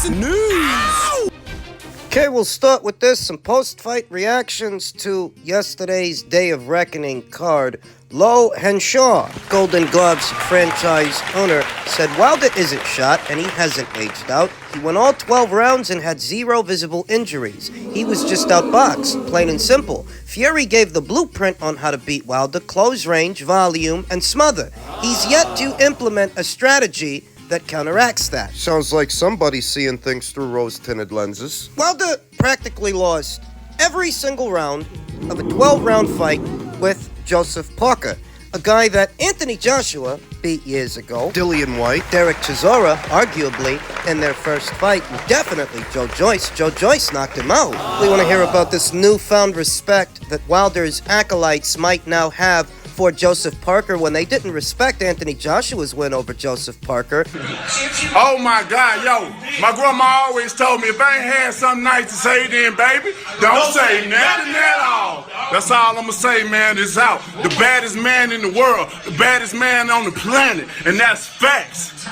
boxing news. Okay, we'll start with this. Some post-fight reactions to yesterday's Day of Reckoning card. Lo Henshaw, Golden Gloves franchise owner, said Wilder isn't shot and he hasn't aged out. He won all 12 rounds and had 0 visible injuries. He was just outboxed, plain and simple. Fury gave the blueprint on how to beat Wilder: close range, volume, and smother. He's yet to implement a strategy that counteracts that. Sounds like somebody's seeing things through rose-tinted lenses. Wilder practically lost every single round of a 12-round fight with Joseph Parker, a guy that Anthony Joshua beat years ago. Dillian White. Derek Chisora, arguably, in their first fight. And definitely Joe Joyce. Joe Joyce knocked him out. We want to hear about this newfound respect that Wilder's acolytes might now have for Joseph Parker when they didn't respect Anthony Joshua's win over Joseph Parker. Oh my God, yo, my grandma always told me if I ain't had something nice to say then, baby, don't say nothing at all. That's all I'm gonna say, man, is out. The baddest man in the world, the baddest man on the planet, and that's facts.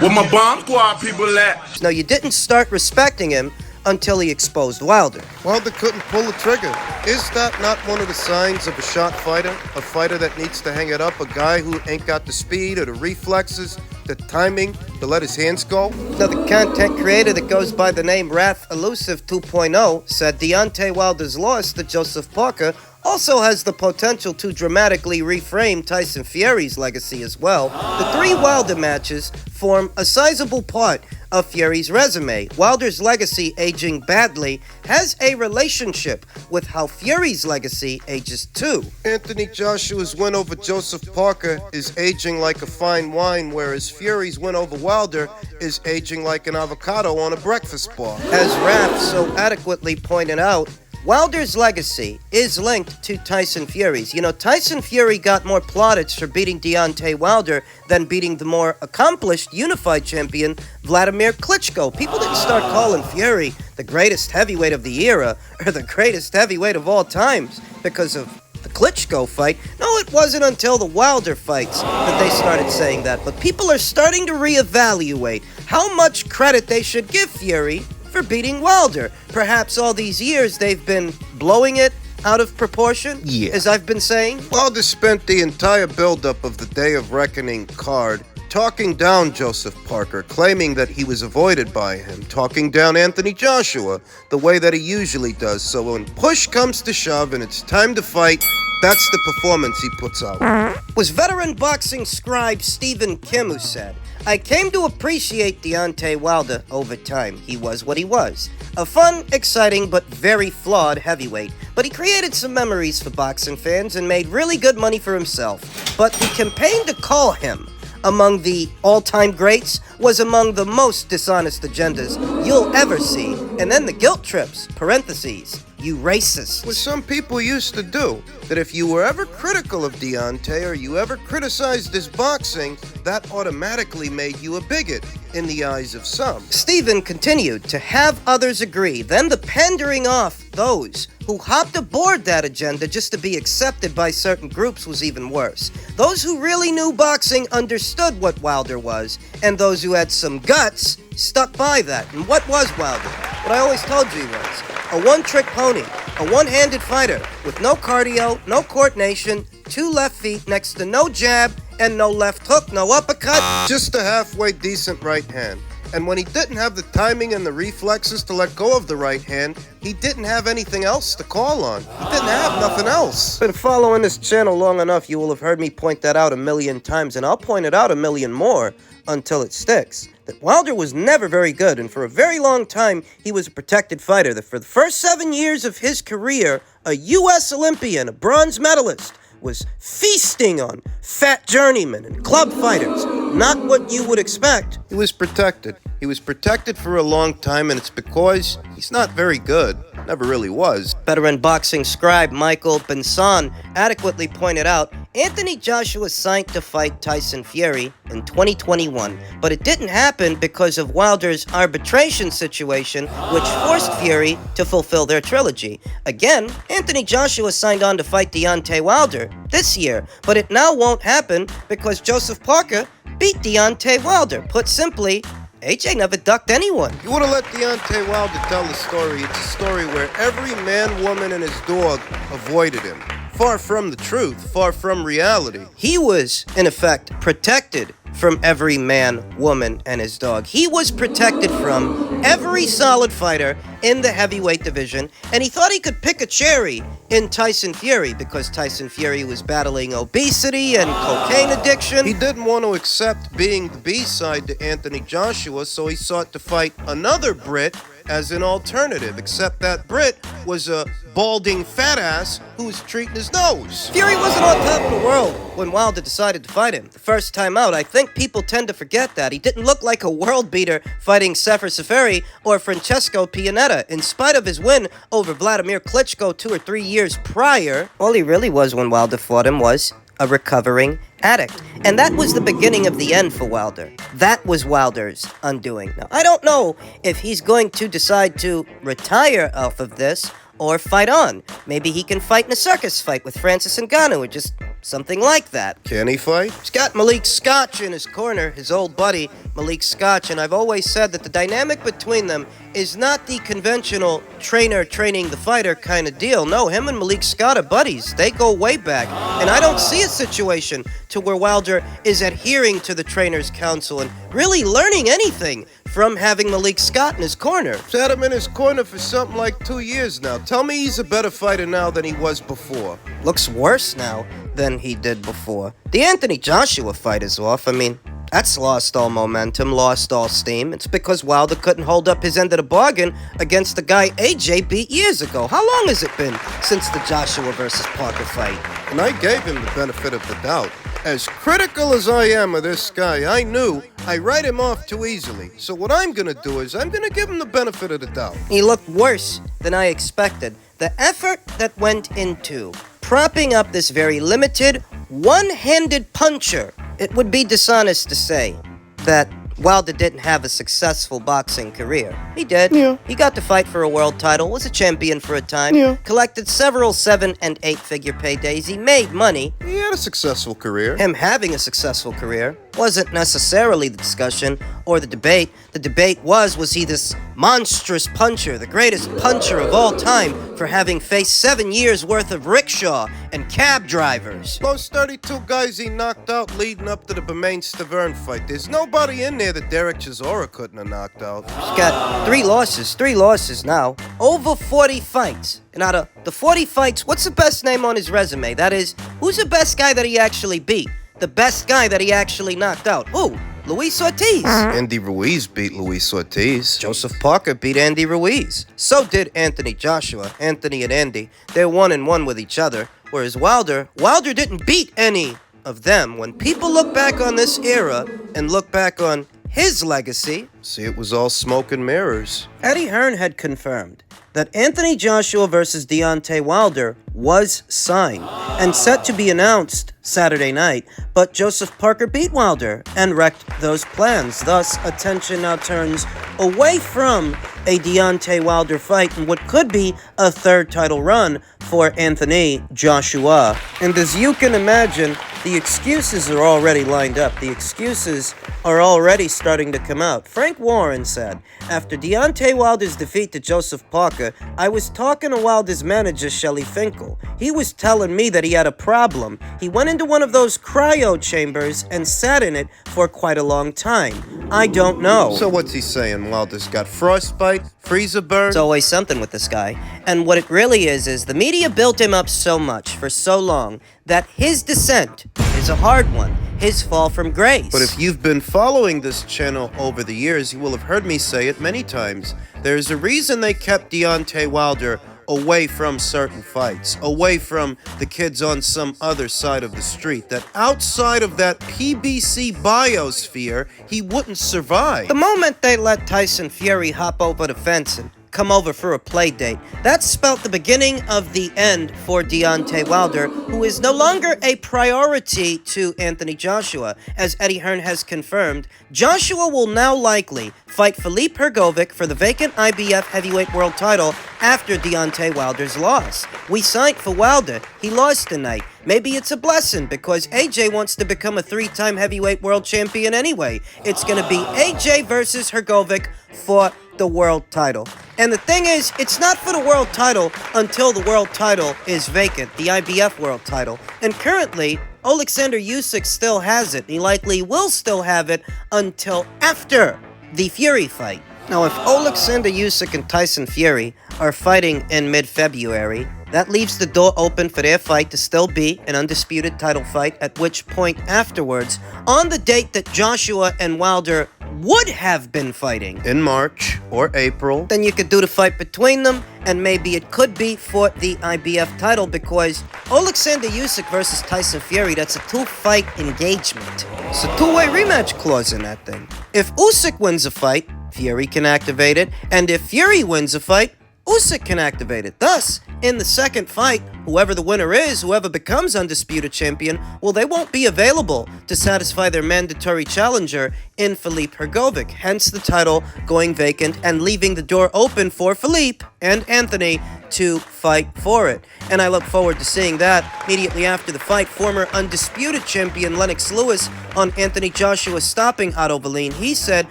Where my bomb squad people at? No, you didn't start respecting him until he exposed Wilder. Wilder couldn't pull the trigger. Is that not one of the signs of a shot fighter? A fighter that needs to hang it up? A guy who ain't got the speed or the reflexes, the timing to let his hands go? Now, the content creator that goes by the name Wrath Elusive 2.0 said Deontay Wilder's loss to Joseph Parker also has the potential to dramatically reframe Tyson Fury's legacy as well. The 3 Wilder matches form a sizable part of Fury's resume. Wilder's legacy aging badly has a relationship with how Fury's legacy ages too. Anthony Joshua's win over Joseph Parker is aging like a fine wine, whereas Fury's win over Wilder is aging like an avocado on a breakfast bar. As Raph so adequately pointed out, Wilder's legacy is linked to Tyson Fury's. You know, Tyson Fury got more plaudits for beating Deontay Wilder than beating the more accomplished unified champion, Vladimir Klitschko. People didn't start calling Fury the greatest heavyweight of the era or the greatest heavyweight of all times because of the Klitschko fight. No, it wasn't until the Wilder fights that they started saying that. But people are starting to reevaluate how much credit they should give Fury for beating Wilder. Perhaps all these years they've been blowing it out of proportion, as I've been saying. Wilder spent the entire buildup of the Day of Reckoning card talking down Joseph Parker, claiming that he was avoided by him, talking down Anthony Joshua the way that he usually does. So when push comes to shove and it's time to fight, that's the performance he puts out. It was veteran boxing scribe Stephen Kim who said, "I came to appreciate Deontay Wilder over time. He was what he was. A fun, exciting, but very flawed heavyweight. But he created some memories for boxing fans and made really good money for himself. But the campaign to call him among the all-time greats was among the most dishonest agendas you'll ever see. And then the guilt trips, parentheses, you racist." What some people used to do, that if you were ever critical of Deontay or you ever criticized his boxing, that automatically made you a bigot in the eyes of some. Stephen continued to have others agree. Then the pandering off those who hopped aboard that agenda just to be accepted by certain groups was even worse. Those who really knew boxing understood what Wilder was, and those who had some guts stuck by that. And what was Wilder? What I always told you he was a one-trick pony, a one-handed fighter with no cardio, no coordination, 2 left feet next to no jab and no left hook, no uppercut. Just a halfway decent right hand. And when he didn't have the timing and the reflexes to let go of the right hand, he didn't have anything else to call on. He didn't have nothing else. Been following this channel long enough, you will have heard me point that out a million times, and I'll point it out a million more until it sticks. That Wilder was never very good, and for a very long time, he was a protected fighter. That for the first 7 years of his career, a U.S. Olympian, a bronze medalist, was feasting on fat journeymen and club fighters. Not what you would expect. He was protected. He was protected for a long time, and it's because he's not very good. Never really was. Veteran boxing scribe Michael Benson adequately pointed out Anthony Joshua signed to fight Tyson Fury in 2021, but it didn't happen because of Wilder's arbitration situation, which forced Fury to fulfill their trilogy. Again, Anthony Joshua signed on to fight Deontay Wilder this year, but it now won't happen because Joseph Parker beat Deontay Wilder. Put simply, AJ never ducked anyone. You would have let Deontay Wilder tell the story. It's a story where every man, woman, and his dog avoided him. Far from the truth, far from reality. He was, in effect, protected from every man, woman, and his dog. He was protected from every solid fighter in the heavyweight division, and he thought he could pick a cherry in Tyson Fury because Tyson Fury was battling obesity and cocaine addiction. He didn't want to accept being the B-side to Anthony Joshua, so he sought to fight another Brit as an alternative, except that Brit was a balding fat ass who was treating his nose. Fury wasn't on top of the world when Wilder decided to fight him. The first time out, I think people tend to forget that. He didn't look like a world beater fighting Sefer Seferi or Francesco Pianetta. In spite of his win over Vladimir Klitschko 2 or 3 years prior, all he really was when Wilder fought him was a recovering addict. And that was the beginning of the end for Wilder. That was Wilder's undoing. Now, I don't know if he's going to decide to retire off of this or fight on. Maybe he can fight in a circus fight with Francis Ngannou or just something like that. Can he fight? He's got Malik Scotch in his corner, his old buddy, Malik Scotch, and I've always said that the dynamic between them is not the conventional trainer training the fighter kind of deal. No, him and Malik Scott are buddies. They go way back. And I don't see a situation to where Wilder is adhering to the trainer's counsel and really learning anything from having Malik Scott in his corner. He's had him in his corner for something like 2 years now. Tell me he's a better fighter now than he was before. Looks worse now than he did before. The Anthony Joshua fight is off. I mean, that's lost all momentum, lost all steam. It's because Wilder couldn't hold up his end of the bargain against the guy AJ beat years ago. How long has it been since the Joshua versus Parker fight? And I gave him the benefit of the doubt. As critical as I am of this guy, I knew I write him off too easily. So what I'm gonna do is I'm gonna give him the benefit of the doubt. He looked worse than I expected. The effort that went into propping up this very limited, one-handed puncher, it would be dishonest to say that Wilder didn't have a successful boxing career. He did. Yeah. He got to fight for a world title, was a champion for a time, Yeah. collected several 7- and 8-figure paydays. He made money. He had a successful career. Him having a successful career wasn't necessarily the discussion or the debate. The debate was he this monstrous puncher, the greatest puncher of all time for having faced 7 years worth of rickshaw and cab drivers? Those 32 guys he knocked out leading up to the Bermain Stavern fight. There's nobody in there that Derek Chisora couldn't have knocked out. He's got 3 losses now. Over 40 fights. And out of the 40 fights, what's the best name on his resume? That is, who's the best guy that he actually beat? The best guy that he actually knocked out? Who? Luis Ortiz. Andy Ruiz beat Luis Ortiz. Joseph Parker beat Andy Ruiz. So did Anthony Joshua. Anthony and Andy, they're 1-1 with each other. Whereas Wilder didn't beat any of them. When people look back on this era and look back on his legacy, See, it was all smoke and mirrors. Eddie Hearn had confirmed that Anthony Joshua versus Deontay Wilder was signed and set to be announced Saturday night, but Joseph Parker beat Wilder and wrecked those plans. Thus, attention now turns away from a Deontay Wilder fight and what could be a third title run for Anthony Joshua. And as you can imagine, the excuses are already lined up. The excuses are already starting to come out. Frank Warren said, after Deontay Wilder's defeat to Joseph Parker, I was talking to Wilder's manager, Shelly Finkel. He was telling me that he had a problem. He went into one of those cryo chambers and sat in it for quite a long time. I don't know. So what's he saying? Wilder's got frostbite, freezer burn? It's always something with this guy. And what it really is the media built him up so much for so long that his descent is a hard one. His fall from grace. But if you've been following this channel over the years, you will have heard me say it many times. There's a reason they kept Deontay Wilder away from certain fights, away from the kids on some other side of the street, that outside of that PBC biosphere, he wouldn't survive. The moment they let Tyson Fury hop over the fence and come over for a play date, that spelt the beginning of the end for Deontay Wilder, who is no longer a priority to Anthony Joshua. As Eddie Hearn has confirmed, Joshua will now likely fight Filip Hrgovic for the vacant IBF heavyweight world title after Deontay Wilder's loss. We signed for Wilder. He lost tonight. Maybe it's a blessing because AJ wants to become a 3-time heavyweight world champion anyway. It's going to be AJ versus Hrgovic for the world title. And the thing is, it's not for the world title until the world title is vacant, the IBF world title. And currently, Alexander Usyk still has it. He likely will still have it until after the Fury fight. Now, if Alexander Usyk and Tyson Fury are fighting in mid-February, that leaves the door open for their fight to still be an undisputed title fight, at which point afterwards, on the date that Joshua and Wilder would have been fighting, In March or April. then you could do the fight between them, and maybe it could be for the IBF title, because Alexander Usyk versus Tyson Fury, that's a 2-fight engagement. It's a 2-way rematch clause in that thing. If Usyk wins a fight, Fury can activate it, and if Fury wins a fight, Usyk can activate it. Thus, in the second fight, whoever the winner is, whoever becomes undisputed champion, well, they won't be available to satisfy their mandatory challenger in Filip Hrgovic. Hence the title going vacant and leaving the door open for Filip and Anthony to fight for it. And I look forward to seeing that. Immediately after the fight, former undisputed champion Lennox Lewis on Anthony Joshua stopping Otto Wallin, he said,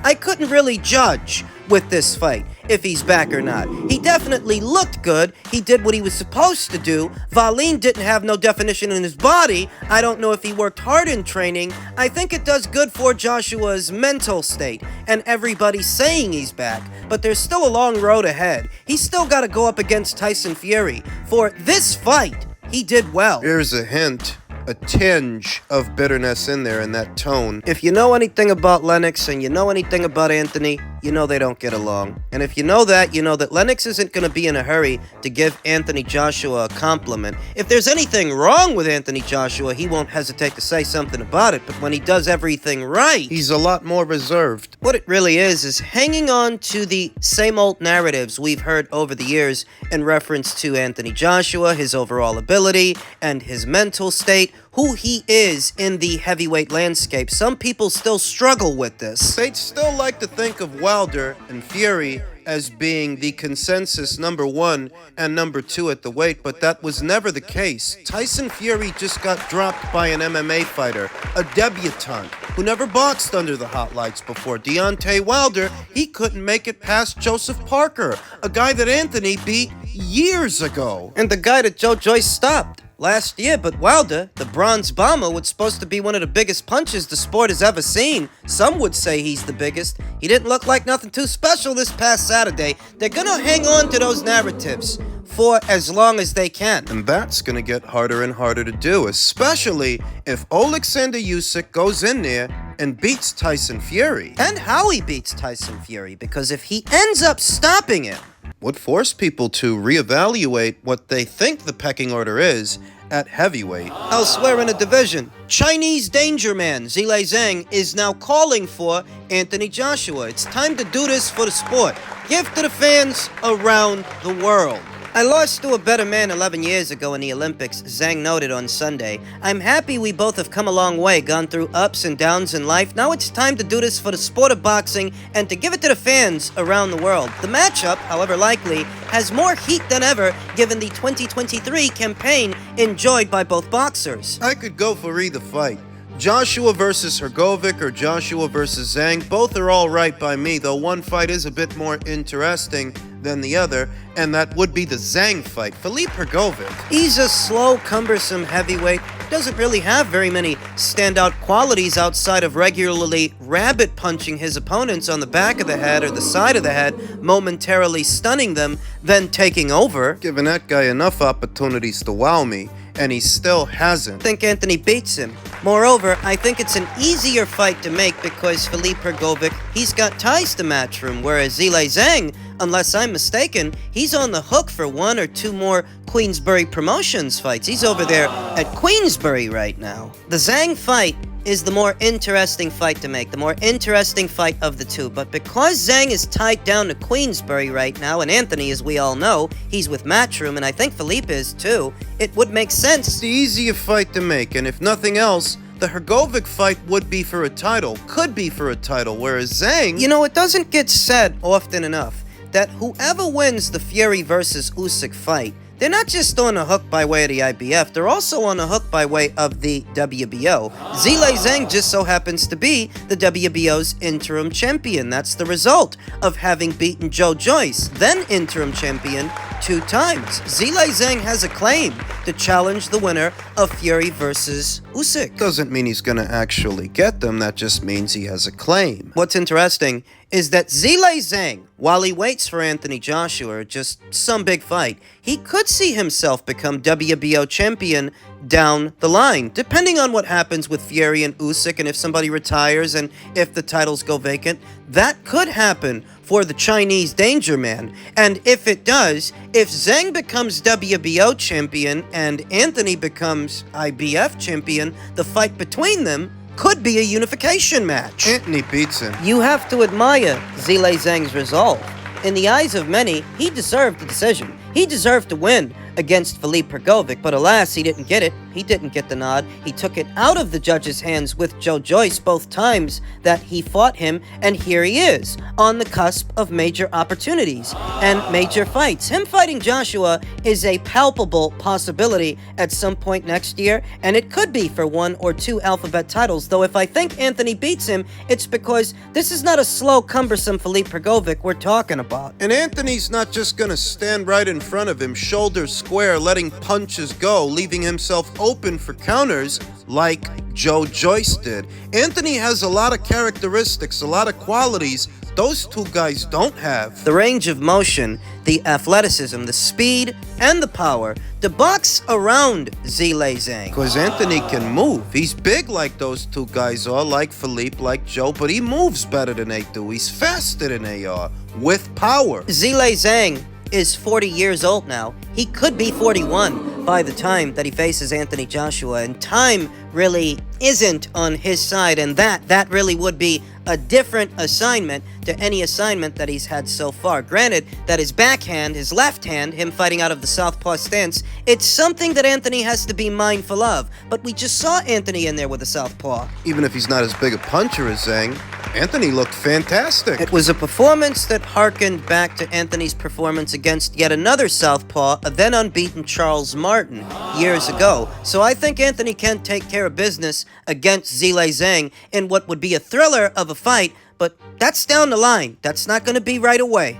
"I couldn't really judge with this fight if he's back or not. He definitely looked good. He did what he was supposed to do. Wallin didn't have no definition in his body. I don't know if he worked hard in training. I think it does good for Joshua's mental state and everybody saying he's back. But there's still a long road ahead. He's still got to go up against Tyson Fury. For this fight, he did well." Here's a hint, a tinge of bitterness in there in that tone. If you know anything about Lennox and you know anything about Anthony, you know they don't get along. And if you know that Lennox isn't going to be in a hurry to give Anthony Joshua a compliment. If there's anything wrong with Anthony Joshua, he won't hesitate to say something about it. But when he does everything right, He's a lot more reserved. what it really is hanging on to the same old narratives we've heard over the years in reference to Anthony Joshua, his overall ability, and his mental state, who he is in the heavyweight landscape. Some people still struggle with this. They'd still like to think of Wilder and Fury as being the consensus number 1 and number 2 at the weight, but that was never the case. Tyson Fury just got dropped by an MMA fighter, a debutante, who never boxed under the hot lights before. Deontay Wilder, he couldn't make it past Joseph Parker, a guy that Anthony beat years ago. And the guy that Joe Joyce stopped last year, but Wilder, the bronze bomber, was supposed to be one of the biggest punches the sport has ever seen. Some would say he's the biggest. He didn't look like nothing too special this past Saturday. They're gonna hang on to those narratives for as long as they can. And that's going to get harder and harder to do, especially if Alexander Usyk goes in there and beats Tyson Fury. And how he beats Tyson Fury, because if he ends up stopping him, Would force people to reevaluate what they think the pecking order is at heavyweight. elsewhere in the division, Chinese danger man Zhilei Zhang is now calling for Anthony Joshua. It's time to do this for the sport. Give to the fans around the world. I lost to a better man 11 years ago in the Olympics, Zhang noted on Sunday. I'm happy we both have come a long way, gone through ups and downs in life. Now it's time to do this for the sport of boxing and to give it to the fans around the world. The matchup, however likely, has more heat than ever given the 2023 campaign enjoyed by both boxers. I could go for either fight. Joshua versus Hrgovic or Joshua versus Zhang, both are all right by me, though one fight is a bit more interesting than the other, and that would be the Zhang fight. Filip Hrgovic. He's a slow, cumbersome heavyweight. Doesn't really have very many standout qualities outside of regularly rabbit punching his opponents on the back of the head or the side of the head, momentarily stunning them, then taking over. Given that guy enough opportunities to wow me, and he still hasn't. I think Anthony beats him. Moreover, I think it's an easier fight to make because Filip Hrgovic, he's got ties to Matchroom, whereas Zhilei Zhang, unless I'm mistaken, he's on the hook for 1 or 2 more Queensbury Promotions fights. He's over there at Queensbury right now. The Zhang fight is the more interesting fight to make, the more interesting fight of the two. But because Zhang is tied down to Queensbury right now, and Anthony, as we all know, he's with Matchroom, and I think Filip is too, it would make sense. It's the easier fight to make, and if nothing else, The Hrgovic fight would be for a title, could be for a title, whereas Zhang... You know, it doesn't get said often enough that whoever wins the Fury versus Usyk fight, they're not just on a hook by way of the IBF, they're also on a hook by way of the WBO. Zhilei Zhang just so happens to be the WBO's interim champion. That's the result of having beaten Joe Joyce, then interim champion, 2 times. Zhilei Zhang has a claim to challenge the winner of Fury versus Usyk. Doesn't mean he's gonna actually get them, that just means he has a claim. What's interesting is that Zhilei Zhang, while he waits for Anthony Joshua, or just some big fight, he could see himself become WBO champion down the line, depending on what happens with Fury and Usyk, and if somebody retires and if the titles go vacant. That could happen for the Chinese Danger Man. And if it does, if Zhang becomes WBO champion and Anthony becomes IBF champion, the fight between them could be a unification match. Anthony beats him. You have to admire Zhilei Zhang's resolve. In the eyes of many, he deserved the decision. He deserved to win against Filip Hrgovic, but alas, he didn't get it. He didn't get the nod. He took it out of the judges' hands with Joe Joyce both times that he fought him, and here he is, on the cusp of major opportunities and major fights. Him fighting Joshua is a palpable possibility at some point next year, and it could be for 1 or 2 alphabet titles, though if I think Anthony beats him, it's because this is not a slow, cumbersome Filip Hrgovic we're talking about. And Anthony's not just gonna stand right in front of him, shoulders square, letting punches go, leaving himself open for counters like Joe Joyce did. Anthony has a lot of characteristics, a lot of qualities those 2 guys don't have. The range of motion, the athleticism, the speed, and the power to box around Zhilei Zhang. Because Anthony can move. He's big like those 2 guys are, like Philippe, like Joe, but he moves better than they do. He's faster than they are, with power. Zhilei Zhang is 40 years old now. He could be 41 by the time that he faces Anthony Joshua, and time really isn't on his side, and that really would be a different assignment to any assignment that he's had so far. Granted that his backhand, his left hand, him fighting out of the southpaw stance, it's something that Anthony has to be mindful of, but we just saw Anthony in there with a southpaw. Even if he's not as big a puncher as Zhang, Anthony looked fantastic. It was a performance that harkened back to Anthony's performance against yet another southpaw, a then unbeaten Charles Martin, years ago. So I think Anthony can take care of business against Zhilei Zhang in what would be a thriller of a fight, but that's down the line. That's not going to be right away.